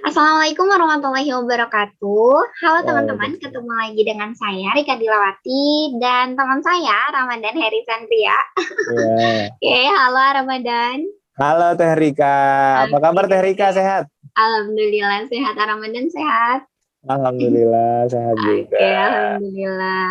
Assalamualaikum warahmatullahi wabarakatuh. Halo teman-teman, Waalaikumsalam. ketemu lagi dengan saya Rika Dilawati dan teman saya Ramadan Heri Santria. Ya. Oke, halo Ramadan. Halo Teh Rika, apa kabar Teh Oke, Rika, sehat? Alhamdulillah sehat. Ramadan sehat. Alhamdulillah sehat juga. Oke, alhamdulillah.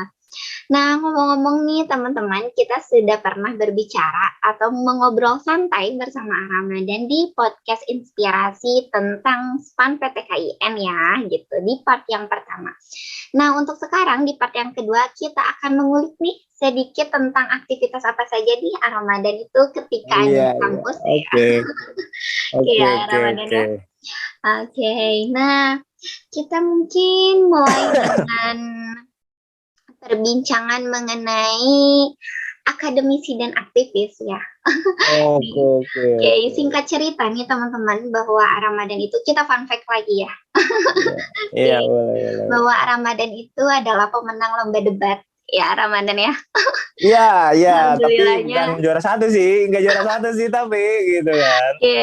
Nah, ngomong-ngomong nih teman-teman, kita sudah pernah berbicara atau mengobrol santai bersama Ramadan di podcast inspirasi tentang SPAN PTKIN ya, gitu, di part yang pertama. Nah, untuk sekarang di part yang kedua, kita akan mengulik nih sedikit tentang aktivitas apa saja nih Ramadan itu ketika ada Iya, di iya. kampus ya. Oke, oke, Iya, oke, Ramadan oke. ya. Oke, nah kita mungkin mulai dengan perbincangan mengenai akademisi dan aktivis ya. Oke, Nih, oke, oke, oke. singkat cerita nih teman-teman bahwa Ramadan itu kita fun fact lagi ya. Iya, iya, Oke, boleh, boleh, bahwa boleh. Ramadan itu adalah pemenang lomba debat ya Ramadan ya. Iya, iya, tapi bukan Alhamdulillahnya. juara satu sih, nggak juara satu sih, tapi gitu kan. Oke,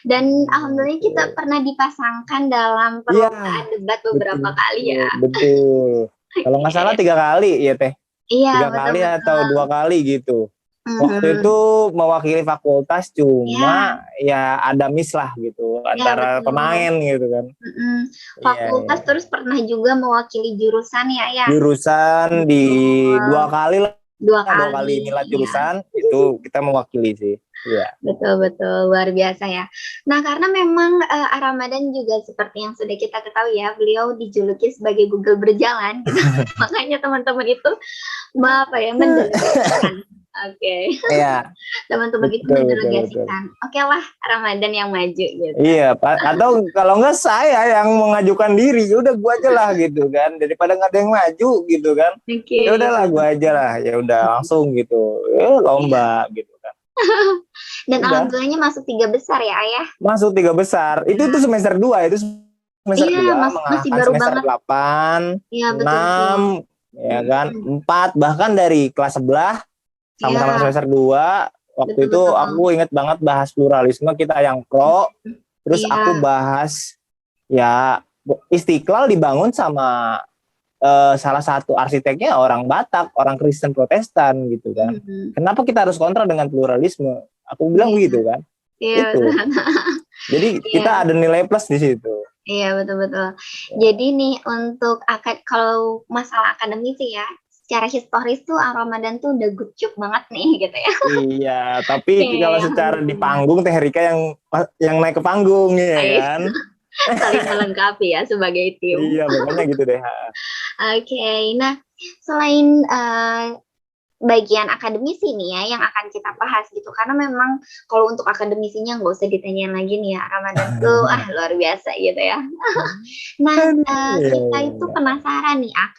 dan alhamdulillah kita Oke. pernah dipasangkan dalam Iya, perlombaan debat betul, beberapa kali betul, ya. betul. Kalau nggak salah Oke, 3 kali ya Teh, iya 3 kali atau betul-betul. 2 kali gitu. Waktu itu Mhm. mewakili fakultas Ya, cuma ya ada miss lah gitu ya antara betul. pemain gitu kan. Mhm. Iya, iya. Fakultas terus pernah juga mewakili jurusan ya ya. Jurusan di Betul. 2 kali lah, Dua 2 kali kali milad ya. jurusan itu kita mewakili sih. Iya. Betul betul luar biasa ya. Nah, karena memang Ramadan juga seperti yang sudah kita ketahui ya, beliau dijuluki sebagai Google berjalan gitu. Makanya teman-teman itu apa ya mendelegasikan. Oke. Iya, Teman-teman itu betul, betul, betul. mendelegasikan. Oke lah, Ramadan yang maju gitu. Iya, Pak. Atau kalau enggak saya yang mengajukan diri, ya udah gua aja lah gitu kan. Daripada nggak ada yang maju gitu kan. Ya Oke, udahlah gua aja betul. lah. Ya udah langsung gitu. Lomba gitu kan. Dan Udah. alhamdulillahnya masuk tiga besar ya, Ayah. Masuk 3 besar. Itu Ya. semester 2, itu semester Iya, 2 masih mengalahkan baru semester banget. 8, Iya, betul-betul. 6, ya kan, Mm-mm. 4, bahkan dari kelas sebelah sama-sama Iya, semester 2. Waktu itu betul-betul. aku inget banget bahas pluralisme, kita yang pro, terus aku Iya. bahas ya Istiqlal dibangun sama salah satu arsiteknya orang Batak, orang Kristen Protestan gitu kan. Mhm. Kenapa kita harus kontra dengan pluralisme? Aku bilang Iya, begitu kan. iya betul. Itu. Jadi kita Iya, ada nilai plus di situ. iya betul-betul. Ya. Jadi nih untuk kalau masalah akademik sih ya, secara historis tuh Ramadan tuh udah good job banget nih gitu ya. Iya, tapi Oke, kalau secara di alhamdulillah. panggung Teh Rika yang naik ke panggung ya Baik, kan. saling melengkapi ya sebagai tim. Iya, pokoknya gitu deh. Oke, nah selain bagian akademisi nih ya yang akan kita bahas gitu karena memang kalau untuk akademisinya nggak usah ditanyain lagi nih ya Ramadan tuh luar biasa gitu ya. Nah, Iya, kita iya, itu iya. penasaran nih Hah?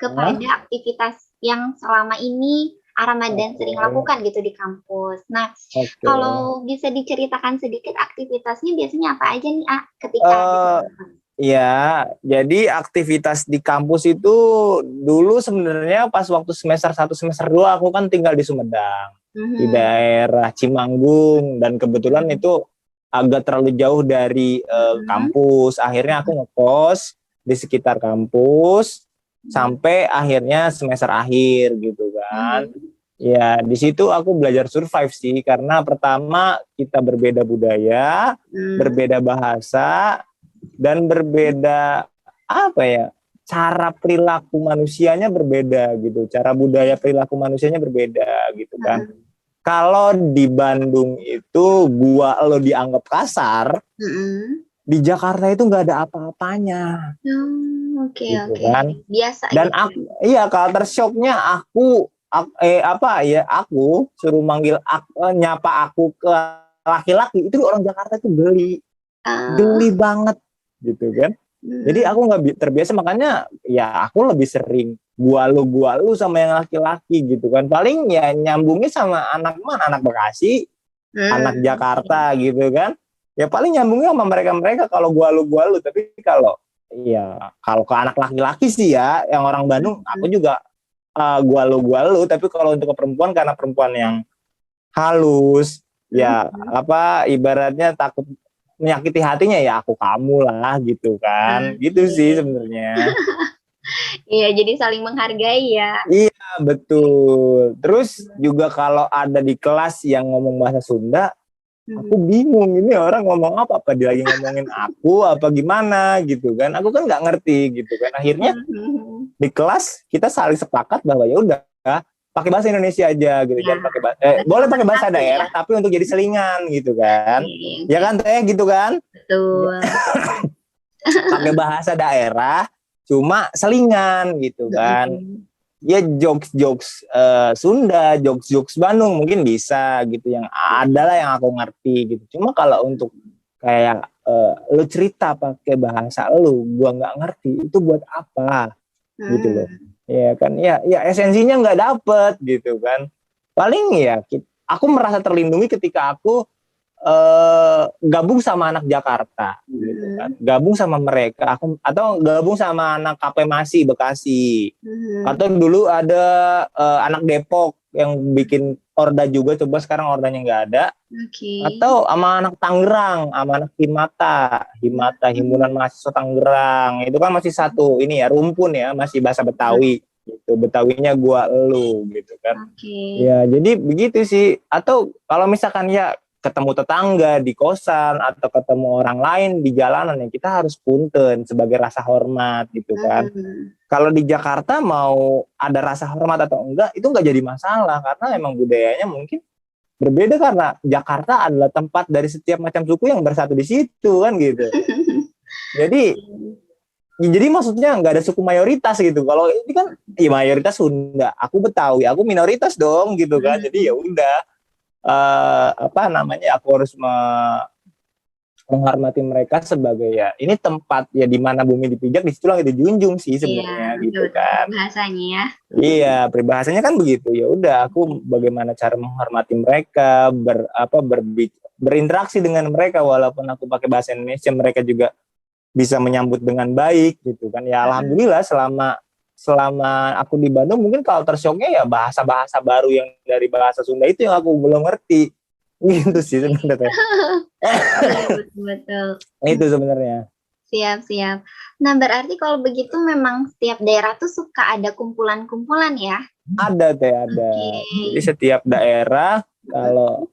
kepada aktivitas yang selama ini Ramadan sering Oke, lakukan gitu di kampus. Nah, oke. kalau bisa diceritakan sedikit aktivitasnya biasanya apa aja nih ketika ada di Eh, kampus? ya, jadi aktivitas di kampus itu dulu sebenarnya pas waktu semester 1 semester 2 aku kan tinggal di Sumedang, di Mhm, daerah Cimanggung, dan kebetulan mhm, itu agak terlalu jauh dari mhm, kampus. Akhirnya aku ngekos di sekitar kampus sampai akhirnya semester akhir gitu kan. mhm, Ya, di situ aku belajar survive sih, karena pertama kita berbeda budaya, mhm, berbeda bahasa, dan berbeda apa ya, cara perilaku manusianya berbeda gitu, cara budaya perilaku manusianya berbeda gitu kan. mhm, Kalau di Bandung itu gua lo dianggap kasar, mhm. di Jakarta itu nggak ada apa-apanya Oke gitu oke. kan. Biasa Dan gitu ya? aku, iya, culture shocknya apa ya, aku suruh nyapa aku ke laki-laki itu orang Jakarta itu geli, Oh, geli banget gitu kan. Jadi mhm, aku nggak terbiasa, makanya ya aku lebih sering gua lu sama yang laki-laki gitu kan. Paling ya nyambungnya sama anak mana, anak Bekasi, anak oke. Jakarta gitu kan. Ya paling nyambungnya sama mereka-mereka kalau gua lu. Tapi kalau ya kalau ke anak laki-laki sih ya, yang orang Bandung, aku Mhm, juga gua lu. Tapi kalau untuk ke perempuan, karena perempuan yang halus, ya mhm, apa ibaratnya takut menyakiti hatinya ya aku kamu lah gitu kan. Gitu sih sebenarnya. Iya, jadi saling menghargai ya. Iya, betul. Terus juga kalau ada di kelas yang ngomong bahasa Sunda, aku bingung ini orang ngomong apa dia lagi ngomongin aku apa gimana gitu kan. Aku kan nggak ngerti gitu kan. Akhirnya di kelas kita saling sepakat bahwa ya udah pakai bahasa Indonesia aja gitu, jangan pakai boleh pakai bahasa daerah tapi untuk jadi selingan gitu kan. Ya kan Teh gitu kan? Betul. Pakai bahasa daerah cuma selingan gitu kan. Ya jokes Sunda, jokes Bandung mungkin bisa gitu, yang adalah yang aku ngerti gitu. Cuma kalau untuk kayak lu cerita pakai bahasa gua nggak ngerti, itu buat apa gitu loh. Ya kan, ya esensinya nggak dapet gitu kan. Paling ya aku merasa terlindungi ketika aku gabung sama anak Jakarta gitu kan, gabung sama mereka, atau gabung sama anak KP Bekasi, atau dulu ada anak Depok yang bikin Orda juga, coba sekarang Ordanya nggak ada, atau sama anak Tangerang, sama anak Himata Himpunan Mahasiswa Tangerang, itu kan masih satu ini ya, rumpun ya, masih bahasa Betawi gitu, Betawinya gua elu gitu kan. Ya jadi begitu sih. Atau kalau misalkan ya ketemu tetangga di kosan atau ketemu orang lain di jalanan, yang kita harus punten sebagai rasa hormat gitu kan. Kalau di Jakarta mau ada rasa hormat atau enggak itu enggak jadi masalah, karena emang budayanya mungkin berbeda, karena Jakarta adalah tempat dari setiap macam suku yang bersatu di situ kan gitu. Jadi maksudnya nggak ada suku mayoritas gitu. Kalau ini kan ya mayoritas Sunda, aku Betawi, aku minoritas dong gitu kan. Jadi ya udah aku harus menghormati mereka sebagai ya ini tempat ya di mana bumi dipijak di situlah dijunjung sih sebenarnya gitu kan. Bahasanya ya. Iya, peribahasanya kan begitu. Ya udah, aku bagaimana cara menghormati mereka, berinteraksi dengan mereka, walaupun aku pakai bahasa Indonesia, mereka juga bisa menyambut dengan baik gitu kan. Ya alhamdulillah selama aku di Bandung, mungkin culture shocknya ya bahasa-bahasa baru yang dari bahasa Sunda itu yang aku belum ngerti gitu sih sebenarnya. Betul. Itu sebenarnya. Siap. Nah berarti kalau begitu memang setiap daerah tuh suka ada kumpulan-kumpulan ya? Ada. Jadi setiap daerah kalau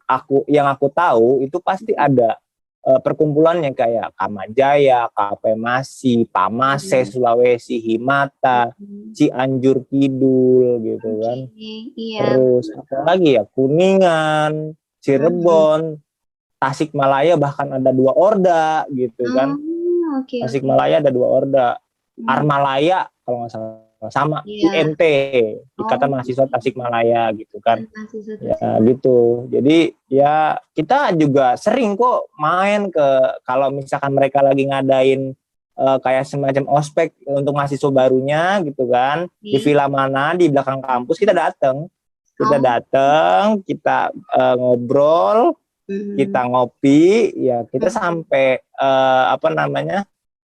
yang aku tahu itu pasti ada perkumpulannya, kayak Kamajaya, KP Pamase, Sulawesi, Himata, Cianjur Kidul gitu kan. Terus apa lagi ya, Kuningan, Cirebon, Tasikmalaya bahkan ada 2 orda gitu kan. Tasikmalaya ada 2 orda. Armalaya kalau nggak salah sama IMT, Ikatan Mahasiswa Tasikmalaya gitu kan. Ya gitu. Jadi ya kita juga sering kok main kalau misalkan mereka lagi ngadain kayak semacam ospek untuk mahasiswa barunya gitu kan, di villa mana di belakang kampus kita datang, kita ngobrol, kita ngopi, ya kita sampai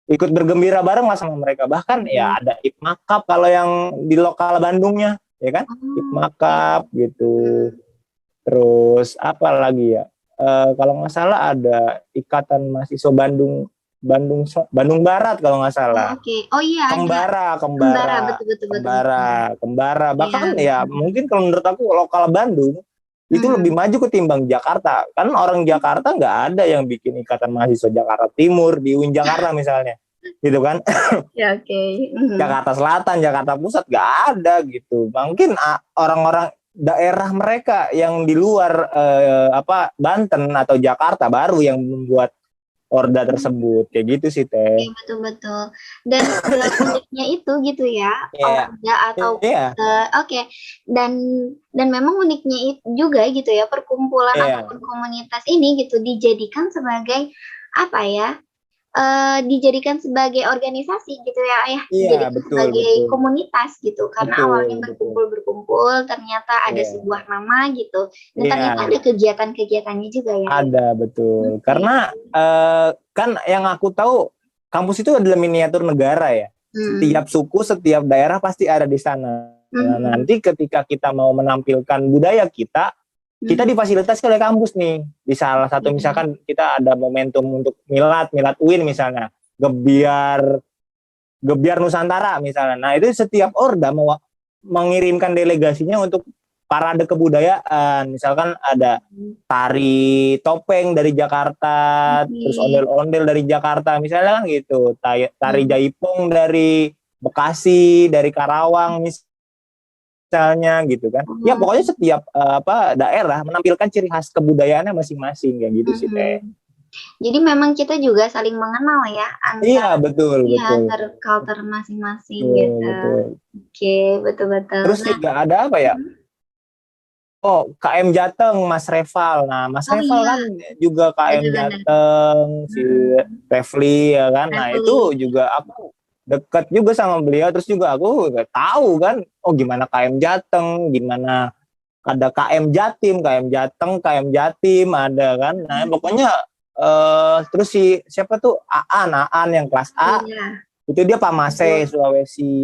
ikut bergembira bareng lah sama mereka. Bahkan ya ada Ipmakap kalau yang di lokal Bandungnya, ya kan? Ipmakap gitu. Terus apa lagi ya? Kalau nggak salah ada Ikatan Mahasiswa Bandung Barat kalau nggak salah. Oh iya. Kembara. Betul. Kembara. Bahkan ya mungkin kalau menurut aku lokal Bandung itu lebih maju ketimbang Jakarta. Kan orang Jakarta nggak ada yang bikin Ikatan Mahasiswa Jakarta Timur di UIN Jakarta misalnya, gitu kan? Ya, Jakarta Selatan, Jakarta Pusat nggak ada gitu. Mungkin orang-orang daerah mereka yang di luar Banten atau Jakarta baru yang membuat orda tersebut, kayak gitu sih Teh. Betul. Dan uniknya itu gitu ya, orda atau dan memang uniknya itu juga gitu ya, perkumpulan ataupun komunitas ini gitu dijadikan sebagai apa ya? Dijadikan sebagai organisasi gitu ya Ayah, dijadikan sebagai komunitas gitu, karena awalnya berkumpul ternyata ada sebuah nama gitu, dan ternyata ada kegiatan-kegiatannya juga ya. Ada, betul. Karena kan yang aku tahu kampus itu adalah miniatur negara ya. Setiap suku, setiap daerah pasti ada di sana. Nah, nanti ketika kita mau menampilkan budaya kita, kita difasilitasi oleh kampus nih. Di salah satu misalkan kita ada momentum untuk milad UIN misalnya, gebiar Nusantara misalnya. Nah itu setiap Orda mau mengirimkan delegasinya untuk parade kebudayaan. Misalkan ada tari topeng dari Jakarta, terus ondel-ondel dari Jakarta misalnya kan gitu. Tari jaipong dari Bekasi, dari Karawang misalnya gitu kan. Ya pokoknya setiap daerah menampilkan ciri khas kebudayaannya masing-masing kayak gitu sih Teh. Jadi memang kita juga saling mengenal ya betul. antar culture masing-masing gitu. Betul. Oke, betul-betul. Terus juga ada apa ya? Oh, KM Jateng, Mas Reval. Nah, Mas Reval kan juga KM Jateng, si Refli ya kan. Nah, itu juga aku dekat juga sama beliau. Terus juga aku tahu kan, oh gimana KM Jateng, gimana ada KM Jatim, KM Jateng, KM Jatim ada kan. Nah, pokoknya terus si siapa tuh Aan yang kelas A. Itu dia Pamase, Sulawesi.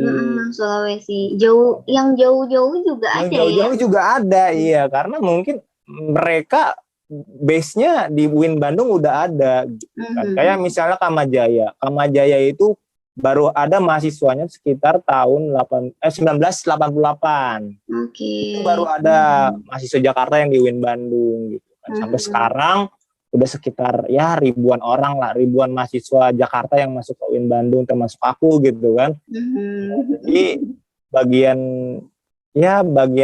Yang jauh-jauh juga ada. Yang jauh-jauh juga ada, iya. Karena mungkin mereka base-nya di UIN Bandung udah ada. Gitu kan. Kayak misalnya Kamajaya. Kamajaya itu baru ada mahasiswanya sekitar tahun 1988. Itu baru ada mahasiswa Jakarta yang di UIN Bandung. Gitu kan. Sampai sekarang udah sekitar ya ribuan orang lah, ribuan mahasiswa Jakarta yang masuk ke UIN Bandung termasuk aku gitu kan. Jadi bagian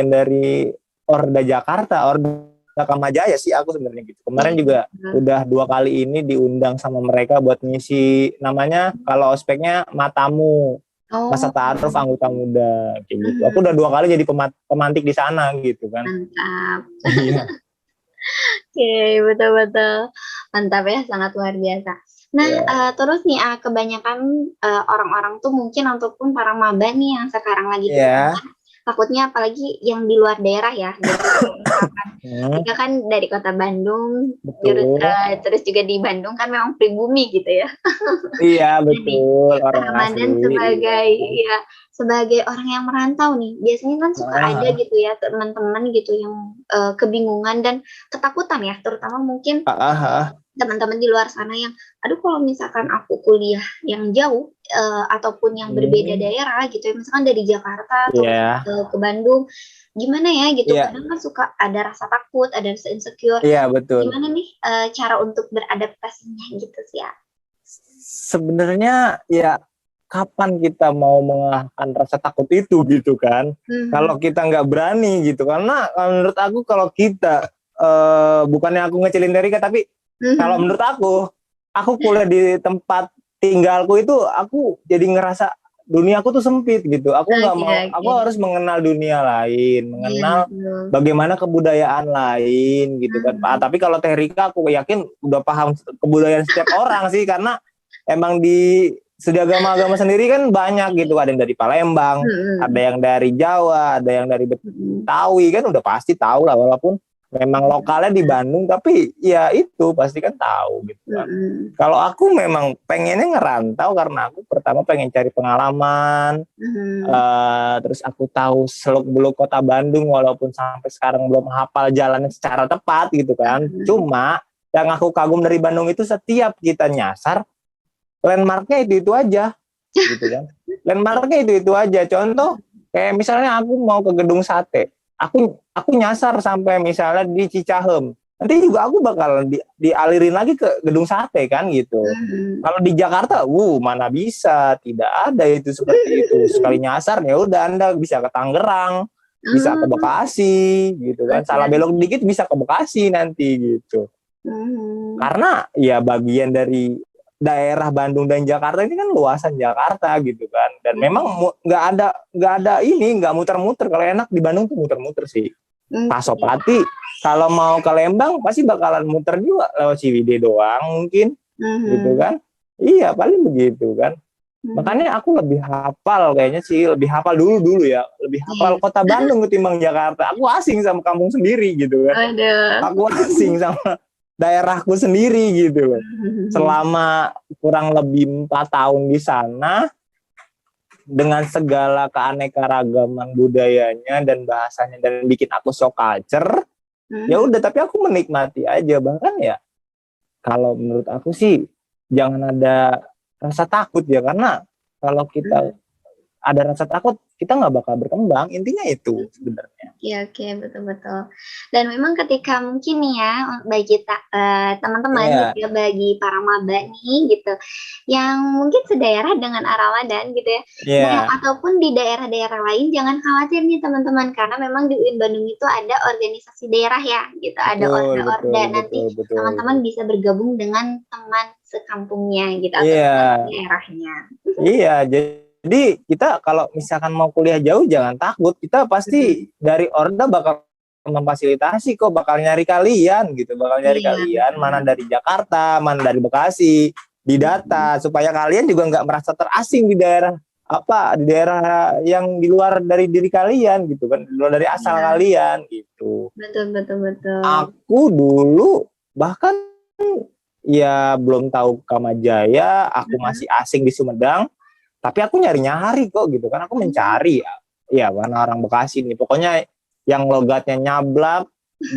dari Orda Jakarta, Orda Kamajaya sih aku sebenarnya gitu. Kemarin juga udah 2 kali ini diundang sama mereka buat ngisi namanya kalau ospeknya Matamu. Masa Ta'aruf anggota muda kayak gitu. Aku udah 2 kali jadi pemantik di sana gitu kan. Mantap. Oke, betul-betul mantap ya, sangat luar biasa. Nah, terus nih kebanyakan orang-orang tuh mungkin ataupun para maba nih yang sekarang lagi takutnya apalagi yang di luar daerah ya, kita kan dari kota Bandung, terus juga di Bandung kan memang pribumi gitu ya. Iya betul. Ramadan sebagai orang yang merantau nih, biasanya kan suka ada gitu ya teman-teman gitu yang kebingungan dan ketakutan ya, terutama mungkin teman-teman di luar sana yang, aduh kalau misalkan aku kuliah yang jauh ataupun yang berbeda daerah gitu ya, misalkan dari Jakarta atau ke Bandung, gimana ya gitu, kadang kan suka ada rasa takut, ada rasa insecure. Betul. Gimana nih cara untuk beradaptasinya gitu sih ya? Sebenarnya ya kapan kita mau mengalahkan rasa takut itu gitu kan? Kalau kita nggak berani gitu, karena menurut aku kalau kita bukannya aku ngecilin Derika, tapi kalau menurut aku kuliah di tempat tinggalku itu aku jadi ngerasa dunia aku tuh sempit gitu. Aku nggak mau, aku harus mengenal dunia lain, mengenal bagaimana kebudayaan lain gitu kan. Tapi kalau Terika aku yakin udah paham kebudayaan setiap orang sih, karena emang di studi agama sendiri kan banyak gitu, ada yang dari Palembang, ada yang dari Jawa, ada yang dari Betawi, kan udah pasti tahu lah, walaupun memang lokalnya di Bandung, tapi ya itu pasti kan tahu gitu kan. Kalau aku memang pengennya ngerantau karena aku pertama pengen cari pengalaman, terus aku tahu seluk-beluk kota Bandung walaupun sampai sekarang belum hafal jalannya secara tepat gitu kan. Cuma yang aku kagum dari Bandung itu setiap kita nyasar landmarknya itu aja gitu kan. Landmarknya itu aja. Contoh kayak misalnya aku mau ke Gedung Sate, aku nyasar sampai misalnya di Cicahem, nanti juga aku bakal dialirin lagi ke Gedung Sate kan gitu. Kalau di Jakarta mana bisa, tidak ada itu seperti itu. Sekali nyasar ya udah Anda bisa ke Tangerang, bisa ke Bekasi gitu kan. Salah belok dikit bisa ke Bekasi nanti gitu. Karena ya bagian dari daerah Bandung dan Jakarta ini kan luasan Jakarta gitu kan, dan memang nggak muter-muter. Kalau enak di Bandung tuh muter-muter sih. Pasopati kalau mau ke Lembang pasti bakalan muter juga lewat Ciwidey doang mungkin, gitu kan. Iya paling begitu kan. Makanya aku lebih hafal kayaknya sih, lebih hafal dulu ya, lebih hafal kota Bandung ketimbang Jakarta. Aku asing sama kampung sendiri gitu kan. Aku asing sama daerahku sendiri gitu. Selama kurang lebih 4 tahun di sana, dengan segala keanekaragaman budayanya dan bahasanya, dan bikin aku shock culture, Ya udah, tapi aku menikmati aja. Bahkan ya kalau menurut aku sih jangan ada rasa takut ya, karena kalau kita ada rasa takut kita nggak bakal berkembang, intinya itu sebenarnya. Oke, betul-betul. Dan memang ketika mungkin nih ya, bagi kita teman-teman gitu ya, bagi para maba nih gitu, yang mungkin sedaerah dengan Ramadan gitu ya. Nah, ataupun di daerah-daerah lain, jangan khawatir nih teman-teman, karena memang di UIN Bandung itu ada organisasi daerah ya, gitu. Ada orda-orda, nanti teman-teman bisa bergabung dengan teman sekampungnya gitu, atau teman daerahnya. Iya, jadi kita kalau misalkan mau kuliah jauh jangan takut, kita pasti dari Orda bakal memfasilitasi kok, bakal nyari kalian gitu, mana dari Jakarta, mana dari Bekasi, didata supaya kalian juga nggak merasa terasing di daerah yang di luar dari diri kalian gitu kan, di luar dari asal kalian gitu. Betul. Aku dulu bahkan ya belum tahu Kamajaya, aku masih asing di Sumedang. Tapi aku nyari kok gitu kan, aku mencari ya mana orang Bekasi nih, pokoknya yang logatnya nyablak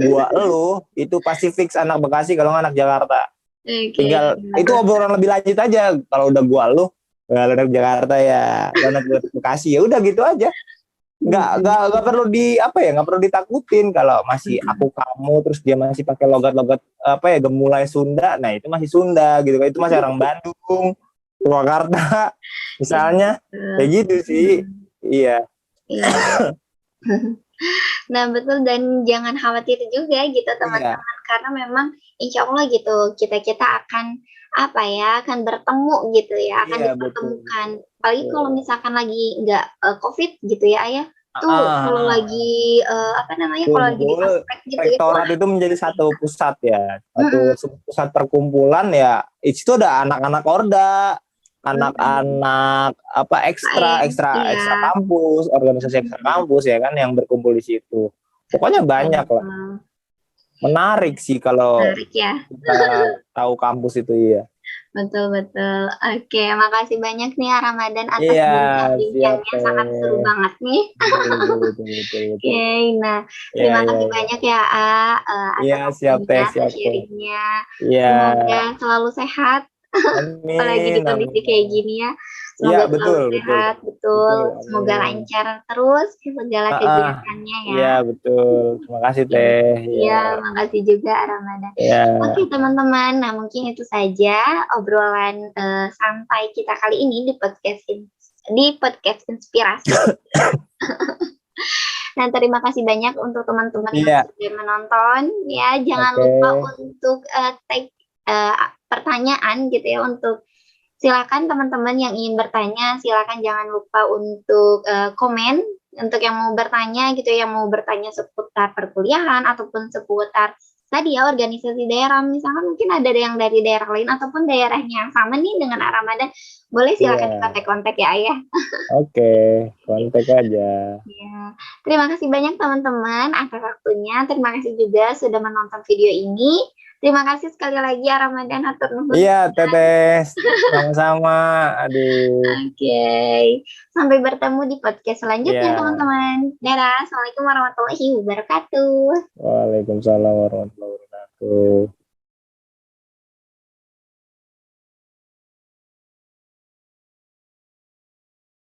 gua lu itu pasti fix anak Bekasi, kalau nggak anak Jakarta. Tinggal itu obrolan lebih lanjut aja, kalau udah gua lu anak Jakarta ya, anak Bekasi ya udah gitu aja. Nggak perlu nggak perlu ditakutin kalau masih aku kamu terus dia masih pakai logat-logat gemulai Sunda, nah itu masih Sunda gitu kan, itu masih orang Bandung, Purwakarta misalnya, kayak gitu sih. Iya. Nah, betul, dan jangan khawatir juga gitu teman-teman, karena memang insya Allah gitu kita akan akan bertemu gitu ya, akan dipertemukan. Apalagi kalau misalkan lagi nggak COVID gitu ya Ayah, tuh kalau lagi kalau lagi di aspek gitu rektorat itu menjadi satu pusat ya, satu pusat perkumpulan ya. Itu ada anak-anak Orda, anak-anak ekstra kampus, organisasi ekstra kampus ya kan, yang berkumpul di situ. Pokoknya banyak lah. Menarik sih kalau kita tahu kampus itu. Iya. Betul. Oke, makasih banyak nih Ramadan atas bincang-bincangnya, sangat seru banget nih. Oke, nah terima kasih banyak ya atas sharingnya. Semoga selalu sehat. Apalagi di kondisi kayak gini ya. Semoga selalu sehat, betul. Semoga lancar terus segala kegiatannya ya. Iya, betul. Terima kasih Teh. Iya, makasih juga Ramadan. Oke teman-teman, nah mungkin itu saja obrolan santai kita kali ini di podcast Inspirasi. Nah, terima kasih banyak untuk teman-teman yang sudah menonton ya. Jangan lupa untuk tag pertanyaan gitu ya, untuk silakan teman-teman yang ingin bertanya, silakan jangan lupa untuk komen untuk yang mau bertanya gitu, yang mau bertanya seputar perkuliahan ataupun seputar tadi ya organisasi daerah, misalkan mungkin ada yang dari daerah lain ataupun daerahnya yang sama nih dengan Ramadan, boleh silakan kontak-kontak ya Ayah. Oke, kontak aja. Ya. Terima kasih banyak teman-teman atas waktunya, terima kasih juga sudah menonton video ini. Terima kasih sekali lagi ya Ramadan, atur nuhun. Iya, Teteh. Sama-sama. Aduh. Oke. Sampai bertemu di podcast selanjutnya, teman-teman. Dadah. Assalamualaikum warahmatullahi wabarakatuh. Waalaikumsalam warahmatullahi wabarakatuh.